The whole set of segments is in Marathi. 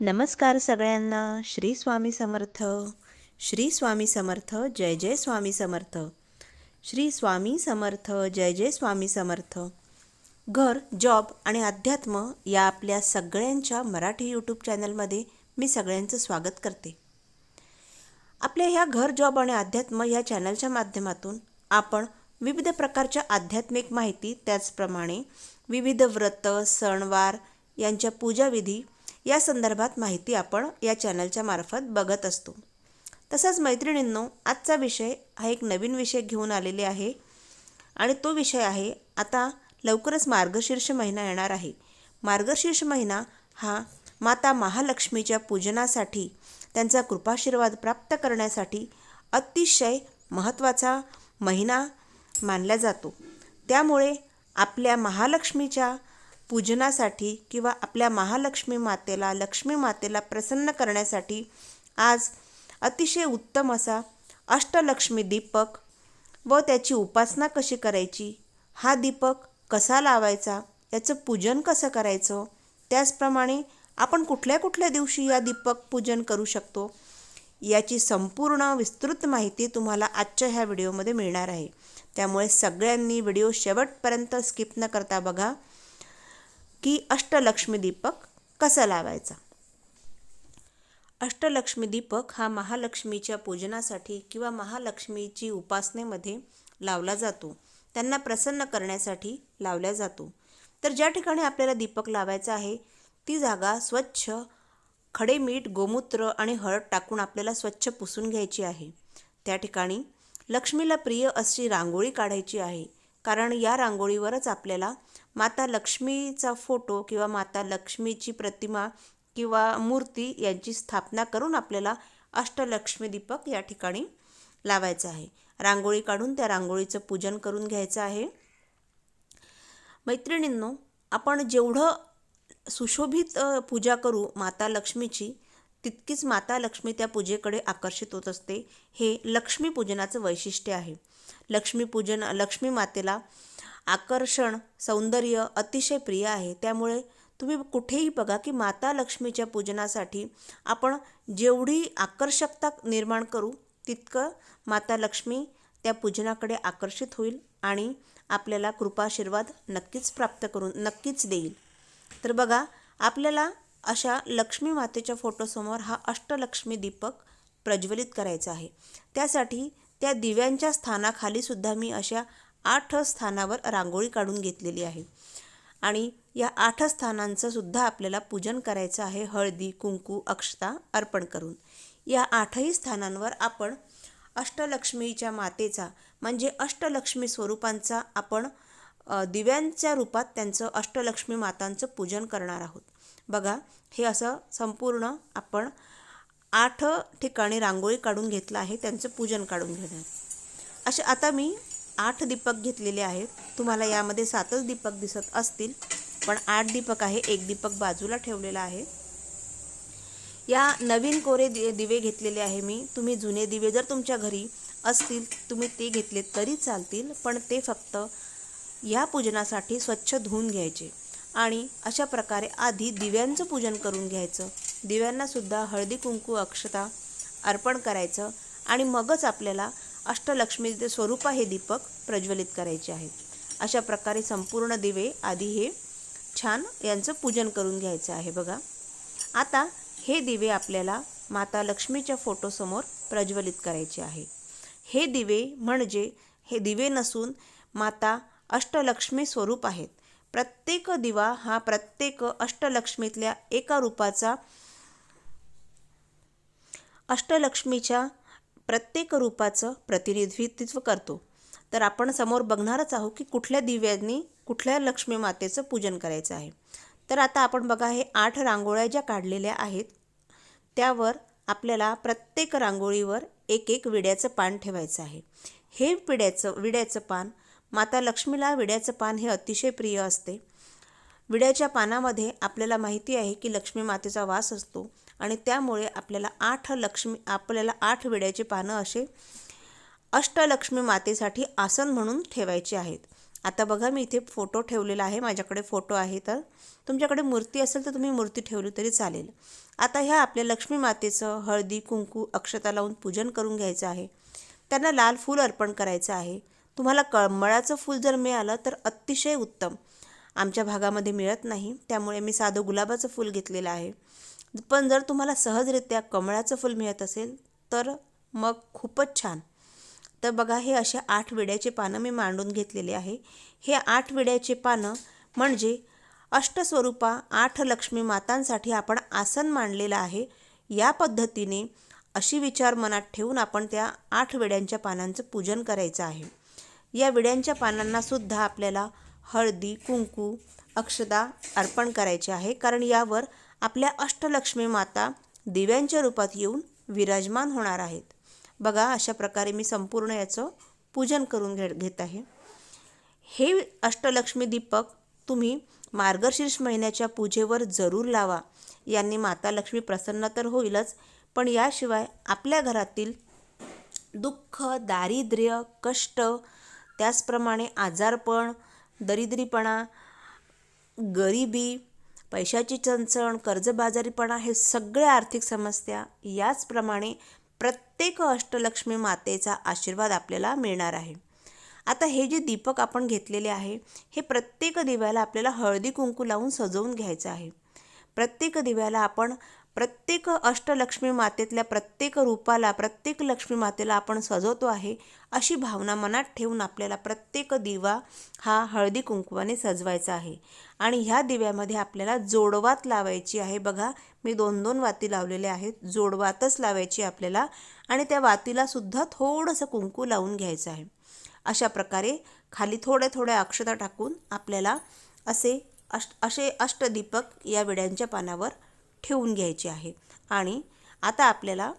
नमस्कार सगळ्यांना. श्री स्वामी समर्थ. श्री स्वामी समर्थ. जय जय स्वामी समर्थ. श्री स्वामी समर्थ. जय जय स्वामी समर्थ. घर, जॉब आणि अध्यात्म या आपल्या सगळ्यांच्या मराठी यूट्यूब चॅनलमध्ये मी सगळ्यांचं स्वागत करते. आपल्या ह्या घर, जॉब आणि अध्यात्म या चॅनलच्या माध्यमातून आपण विविध प्रकारच्या आध्यात्मिक माहिती, त्याचप्रमाणे विविध व्रत, सणवार यांच्या पूजाविधी या संदर्भात माहिती आपण या चॅनलच्या मार्फत बघत असतो. तसंच मैत्रिणींनो, आजचा विषय हा एक नवीन विषय घेऊन आलेले आहे आणि तो विषय आहे, आता लवकरच मार्गशीर्ष महिना येणार आहे. मार्गशीर्ष महिना हा माता महालक्ष्मीच्या पूजनासाठी, त्यांचा कृपाशीर्वाद प्राप्त करण्यासाठी अतिशय महत्त्वाचा महिना मानला जातो. त्यामुळे आपल्या महालक्ष्मीच्या पूजनासाठी किंवा आपल्या महालक्ष्मी मातेला, लक्ष्मी मातेला प्रसन्न करण्यासाठी आज अतिशय उत्तम असा अष्टलक्ष्मी दीपक व त्याची उपासना कशी करायची, हा दीपक कसा लावायचा, याचं पूजन कसं करायचं, त्याचप्रमाणे आपण कुठल्या कुठल्या दिवशी या दीपक पूजन करू शकतो, याची संपूर्ण विस्तृत माहिती तुम्हाला आजच्या ह्या व्हिडिओमध्ये मिळणार आहे. त्यामुळे सगळ्यांनी व्हिडिओ शेवटपर्यंत स्किप न करता बघा की अष्टलक्ष्मी दीपक कसा लावायचा. अष्टलक्ष्मी दीपक हा महालक्ष्मीच्या पूजनासाठी किंवा महालक्ष्मीची उपासनेमध्ये लावला जातो. त्यांना प्रसन्न करण्यासाठी लावला जातो. तर ज्या ठिकाणी आपल्याला दीपक लावायचा आहे ती जागा स्वच्छ खडे मीठ, गोमूत्र आणि हळद टाकून आपल्याला स्वच्छ पुसून घ्यायची आहे. त्या ठिकाणी लक्ष्मीला प्रिय अशी रांगोळी काढायची आहे. कारण या रांगोळीवरच आपल्याला माता लक्ष्मीचा फोटो किंवा माता लक्ष्मीची प्रतिमा किंवा मूर्ती यांची स्थापना करून आपल्याला अष्टलक्ष्मी दीपक या ठिकाणी लावायचं आहे. रांगोळी काढून त्या रांगोळीचं पूजन करून घ्यायचं आहे. मैत्रिणींनो, आपण जेवढं सुशोभित पूजा करू माता लक्ष्मीची, तितकीच माता लक्ष्मी त्या पूजेकडे आकर्षित होत असते. हे लक्ष्मी पूजनाचं वैशिष्ट्य आहे. लक्ष्मी मातेला आकर्षण, सौंदर्य अतिशय प्रिय आहे. त्यामुळे तुम्ही कुठेही बघा की माता लक्ष्मीच्या पूजनासाठी आपण जेवढी आकर्षकता निर्माण करू तितकं माता लक्ष्मी त्या पूजनाकडे आकर्षित होईल आणि आपल्याला कृपाशीर्वाद नक्कीच देईल. तर बघा, आपल्याला अशा लक्ष्मी मातेच्या फोटोसमोर हा अष्टलक्ष्मी दीपक प्रज्वलित करायचा आहे. त्यासाठी त्या दिव्यांच्या स्थानाखाली सुद्धा मी अशा 8 स्थानावर रांगोळी काढून घेतलेली आहे आणि या 8 स्थानांचं सुद्धा आपल्याला पूजन करायचं आहे हळदी, कुंकू, अक्षता अर्पण करून. या 8ही स्थानांवर आपण अष्टलक्ष्मीच्या मातेचा म्हणजे अष्टलक्ष्मी स्वरूपांचा आपण दिव्यांच्या रूपात त्यांचं अष्टलक्ष्मी मातांचं पूजन करणार आहोत. बघा, हे असं संपूर्ण आपण 8 ठिकाणी रांगोळी काढून घेतलं आहे, त्यांचं पूजन काढून घेणार. असे आता मी 8 दीपक घेतलेले आहेत. तुम्हाला यामध्ये 7च दीपक दिसत असतील, पण 8 दीपक आहे. एक दीपक बाजूला ठेवलेला आहे. या नवीन कोरे दिवे घेतलेले आहे मी. तुम्ही जुने दिवे जर तुमच्या घरी असतील तुम्ही ते घेतले तरी चालतील, पण ते फक्त या पूजनासाठी स्वच्छ धुवून घ्यायचे आणि अशा प्रकारे आधी दिव्यांचं पूजन करून घ्यायचं. दिव्यांना सुद्धा हळदी, कुंकू, अक्षता अर्पण करायचं आणि मगच आपल्याला अष्टलक्ष्मी स्वरूपा हे दीपक प्रज्वलित करायचे आहेत. अशा प्रकारे संपूर्ण दिवे आधी हे छान यांचं पूजन करून घ्यायचं आहे. बघा, आता हे दिवे आपल्याला माता लक्ष्मीच्या फोटोसमोर प्रज्वलित करायचे आहे. हे दिवे नसून माता अष्टलक्ष्मी स्वरूप आहेत. प्रत्येक दिवा हा प्रत्येक अष्टलक्ष्मीतल्या एका रूपाचा, अष्टलक्ष्मीच्या प्रत्येक रूपाचं प्रतिनिधित्व करतो. तर आपण समोर बघणारच आहोत की कुठल्या दिव्यांनी कुठल्या लक्ष्मी मातेचं पूजन करायचं आहे. तर आता आपण बघा, हे 8 रांगोळ्या ज्या काढलेल्या आहेत त्यावर आपल्याला प्रत्येक रांगोळीवर एक विड्याचं पान ठेवायचं आहे. हे विड्याचं पान, माता लक्ष्मीला विड्याचं पान हे अतिशय प्रिय असते. विड्याच्या पानामध्ये आपल्याला माहिती आहे की लक्ष्मी मातेचा वास असतो आणि त्यामुळे आपल्याला 8 विड्याचे पानं असे अष्टलक्ष्मी मातेसाठी आसन म्हणून ठेवायचे आहेत. आता बघा मी इथे फोटो ठेवलेला आहे, माझ्याकडे फोटो आहे, तर तुमच्याकडे मूर्ती असेल तर तुम्ही मूर्ती ठेवली तरी चालेल. आता ह्या आपल्या लक्ष्मी मातेचं हळदी कुंकू अक्षता लावून पूजन करून घ्यायचं आहे. त्यांना लाल फूल अर्पण करायचं आहे. तुम्हाला कमळाचं फूल जर मिळालं तर अतिशय उत्तम. आमच्या भागामध्ये मिळत नाही, त्यामुळे मी साधं गुलाबाचं फूल घेतलेलं आहे. पण जर तुम्हाला सहजरित्या कमळाचं फूल मिळत असेल तर मग खूपच छान. तर बघा हे अशा 8 विड्याचे पानं मी मांडून घेतलेले आहे. हे 8 विड्याचे पानं म्हणजे अष्टस्वरूपा 8 लक्ष्मी मातांसाठी आपण आसन मांडलेलं आहे. या पद्धतीने अशी विचार मनात ठेवून आपण त्या 8 विड्यांच्या पानांचं पूजन करायचं आहे. या विड्यांच्या पानांना सुद्धा आपल्याला हळदी कुंकू अक्षता अर्पण करायचे आहे, कारण यावर आपल्या अष्टलक्ष्मी माता दिव्यांच्या रूपात येऊन विराजमान होणार आहेत. बघा अशा प्रकारे मी संपूर्ण याचं पूजन करून घेत आहे. हे अष्टलक्ष्मी दीपक तुम्ही मार्गशीर्ष महिन्याच्या पूजेवर जरूर लावा. यांनी माता लक्ष्मी प्रसन्न तर होईलच, पण याशिवाय आपल्या घरातील दुःख, दारिद्र्य, कष्ट, त्याचप्रमाणे आजारपण, दरिद्रीपणा, गरिबी, पैशाची चणचण, कर्जबाजारीपणा, हे सगळ्या आर्थिक समस्या याचप्रमाणे प्रत्येक अष्टलक्ष्मी मातेचा आशीर्वाद आपल्याला मिळणार आहे. आता हे जे दीपक आपण घेतलेले आहे, हे प्रत्येक दिव्याला आपल्याला हळदी कुंकू लावून सजवून घ्यायचं आहे. प्रत्येक दिव्याला आपण प्रत्येक अष्टलक्ष्मी मातेतल्या प्रत्येक रूपाला, प्रत्येक लक्ष्मी मातेला आपण सजवतो आहे, अशी भावना मनात ठेवून आपल्याला प्रत्येक दिवा हा हळदी कुंकवाने सजवायचा आहे. आणि ह्या दिव्यामध्ये आपल्याला जोडवात लावायची आहे. बघा मी 2-2 वाती लावलेल्या आहेत. जोडवातच लावायची आपल्याला, आणि त्या वातीला सुद्धा थोडंसं कुंकू लावून घ्यायचं आहे. अशा प्रकारे खाली थोड्या थोड्या अक्षता टाकून आपल्याला असे अष्टदीपक या विड्यांच्या पानावर ठेवून घ्यायचे आहे. आणि आता आपल्याला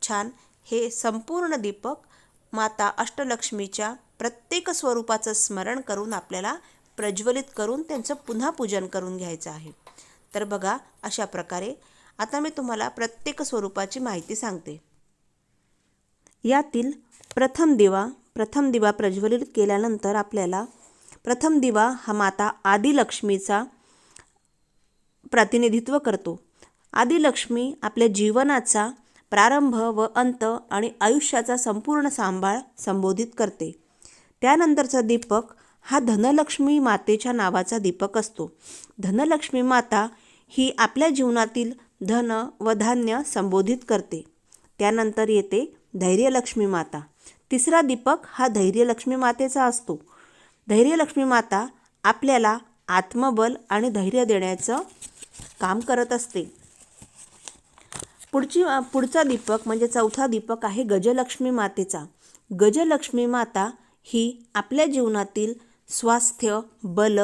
छान हे संपूर्ण दीपक माता अष्टलक्ष्मीच्या प्रत्येक स्वरूपाचं स्मरण करून आपल्याला प्रज्वलित करून त्यांचं पुन्हा पूजन करून घ्यायचं आहे. तर बघा अशा प्रकारे आता मी तुम्हाला प्रत्येक स्वरूपाची माहिती सांगते. यातील प्रथम दिवा प्रज्वलित केल्यानंतर आपल्याला प्रथम दिवा हा माता आदिलक्ष्मीचा प्रतिनिधित्व करतो. आदिलक्ष्मी आपल्या जीवनाचा प्रारंभ व अंत आणि आयुष्याचा संपूर्ण सांभाळ संबोधित करते. त्यानंतरचा दीपक हा धनलक्ष्मी मातेच्या नावाचा दीपक असतो. धनलक्ष्मी माता ही आपल्या जीवनातील धन व धान्य संबोधित करते. त्यानंतर येते धैर्यलक्ष्मी माता. तिसरा दीपक हा धैर्यलक्ष्मी मातेचा असतो. धैर्यलक्ष्मी माता आपल्याला आत्मबल आणि धैर्य देण्याचं काम करत असते. पुढचा दीपक म्हणजे चौथा दीपक आहे गजलक्ष्मी मातेचा. गजलक्ष्मी माता ही आपल्या जीवनातील स्वास्थ्य, बल,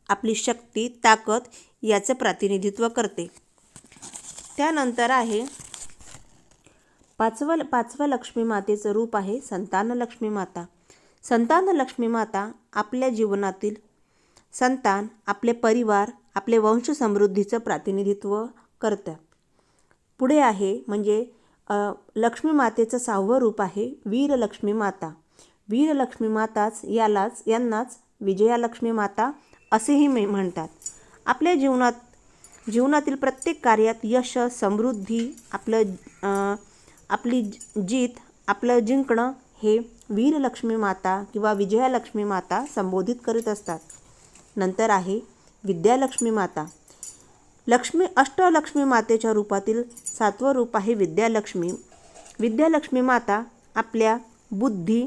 आपली शक्ती, ताकद याचं प्रतिनिधित्व करते. त्यानंतर आहे पाचवा लक्ष्मी मातेचं रूप आहे संतानलक्ष्मी माता. संतानलक्ष्मी माता आपल्या जीवनातील संतान, आपले परिवार, आपले वंश समृद्धीचं प्रतिनिधित्व करतात. पुढे आहे म्हणजे लक्ष्मी मातेचं 6वं रूप आहे वीरलक्ष्मी माता. वीरलक्ष्मी माताच यांनाच विजयालक्ष्मी माता असेही म्हणतात. आपल्या जीवनातील प्रत्येक कार्यात यश, समृद्धी, आपली जीत, आपलं जिंकणं हे वीरलक्ष्मी माता किंवा विजयालक्ष्मी माता संबोधित करीत असतात. नंतर आहे विद्यालक्ष्मी माता. अष्टलक्ष्मी मातेच्या रूपातील 7वं रूप आहे विद्यालक्ष्मी. विद्यालक्ष्मी माता आपल्या बुद्धी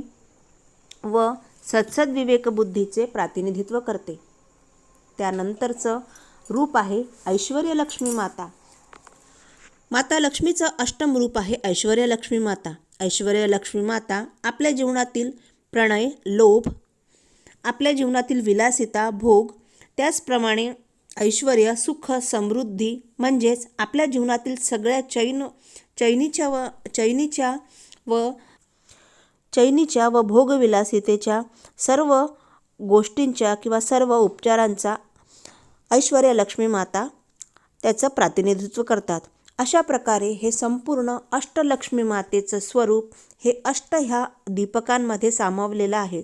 व सत्सद्विवेक बुद्धीचे प्रतिनिधित्व करते. त्यानंतरचं रूप आहे ऐश्वर्यलक्ष्मी माता. माता लक्ष्मीचं अष्टम रूप आहे ऐश्वर्यलक्ष्मी माता. ऐश्वर्यलक्ष्मी माता आपल्या जीवनातील प्रणय, लोभ, आपल्या जीवनातील विलासिता, भोग, त्याचप्रमाणे ऐश्वर्य, सुख, समृद्धी म्हणजेच आपल्या जीवनातील सगळ्या चैनीच्या व भोगविलासितेच्या सर्व गोष्टींच्या किंवा सर्व उपचारांचा ऐश्वर्यलक्ष्मी माता त्याचं प्रतिनिधित्व करतात. अशा प्रकारे हे संपूर्ण अष्टलक्ष्मी मातेचं स्वरूप हे ह्या दीपकांमध्ये सामावलेलं आहे.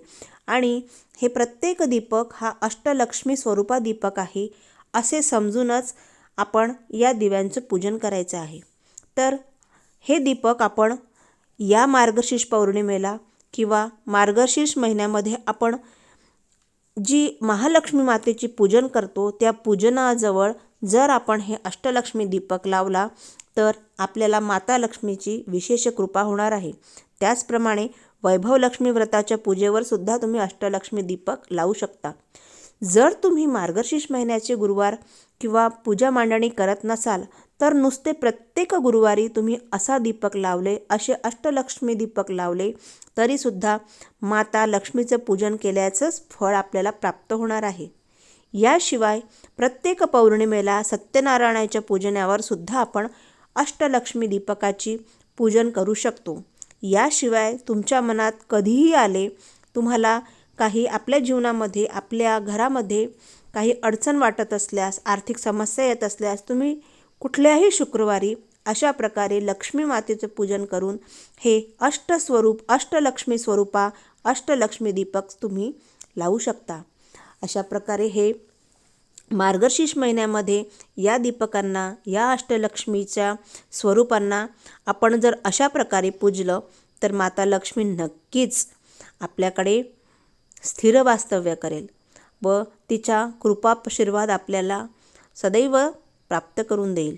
आणि हे प्रत्येक दीपक हा अष्टलक्ष्मी स्वरूपा दीपक आहे असे समजूनच आपण या दिव्यांचं पूजन करायचं आहे. तर हे दीपक आपण या मार्गशीर्ष पौर्णिमेला किंवा मार्गशीर्ष महिन्यामध्ये आपण जी महालक्ष्मी मातेची पूजन करतो त्या पूजनाजवळ जर आपण हे अष्टलक्ष्मी दीपक लावला तर आपल्याला माता लक्ष्मीची विशेष कृपा होणार आहे. त्याचप्रमाणे वैभवलक्ष्मी व्रताच्या पूजेवर सुद्धा तुम्ही अष्टलक्ष्मी दीपक लावू शकता. जर तुम्ही मार्गशीर्ष महिन्याचे गुरुवार किंवा पूजा मांडणी करत नसाल तर नुसते प्रत्येक गुरुवारी तुम्ही असा दीपक लावले, असे अष्टलक्ष्मी दीपक लावले तरीसुद्धा माता लक्ष्मीचं पूजन केल्याचंच फळ आपल्याला प्राप्त होणार आहे. याशिवाय प्रत्येक पौर्णिमेला सत्यनारायणाच्या पूजनावर सुद्धा आपण अष्टलक्ष्मी दीपकाची पूजन करू शकतो. याशिवाय तुमच्या मनात कधीही आले, तुम्हाला काही आपल्या जीवनामध्ये आपल्या घरामध्ये काही अडचण वाटत असल्यास, आर्थिक समस्या येत असल्यास तुम्ही कुठल्याही शुक्रवारी अशा प्रकारे लक्ष्मी मातेचं पूजन करून हे अष्टलक्ष्मी स्वरूपा अष्टलक्ष्मी दीपक तुम्ही लावू शकता. अशा प्रकारे हे मार्गशीर्ष महिन्यामध्ये या दीपकांना, या अष्टलक्ष्मीच्या स्वरूपांना आपण जर अशा प्रकारे पूजलं तर माता लक्ष्मी नक्कीच आपल्याकडे स्थिर वास्तव्य करेल व तिच्या कृपाशीर्वाद आपल्याला सदैव प्राप्त करून देईल.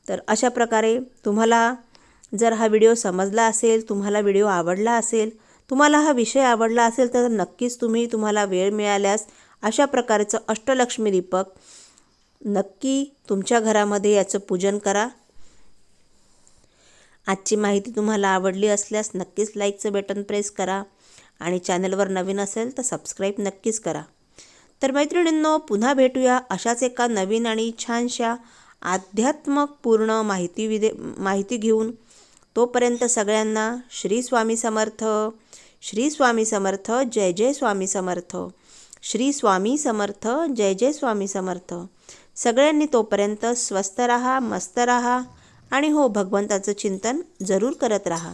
तर अशा प्रकारे तुम्हाला जर हा व्हिडिओ समजला असेल, तुम्हाला व्हिडिओ आवडला असेल, तुम्हाला हा विषय आवडला असेल तर नक्कीच तुम्हाला वेळ मिळाल्यास अशा प्रकारचं अष्टलक्ष्मी दीपक नक्की तुमच्या घरामध्ये याचं पूजन करा. आजची माहिती तुम्हाला आवडली असल्यास नक्कीच लाईकचं बटन प्रेस करा आणि चॅनलवर नवीन असेल तर सबस्क्राईब नक्कीच करा. तर मैत्रिणींनो, पुन्हा भेटूया अशाच एका नवीन आणि छानशा आध्यात्मपूर्ण माहिती घेऊन. तोपर्यंत सगळ्यांना श्री स्वामी समर्थ, श्री स्वामी समर्थ, जय जय स्वामी समर्थ, श्री स्वामी समर्थ, जय जय स्वामी समर्थ. सगळ्यांनी तोपर्यंत स्वस्थ राहा, मस्त राहा आणि हो भगवंताचं चिंतन जरूर करत राहा.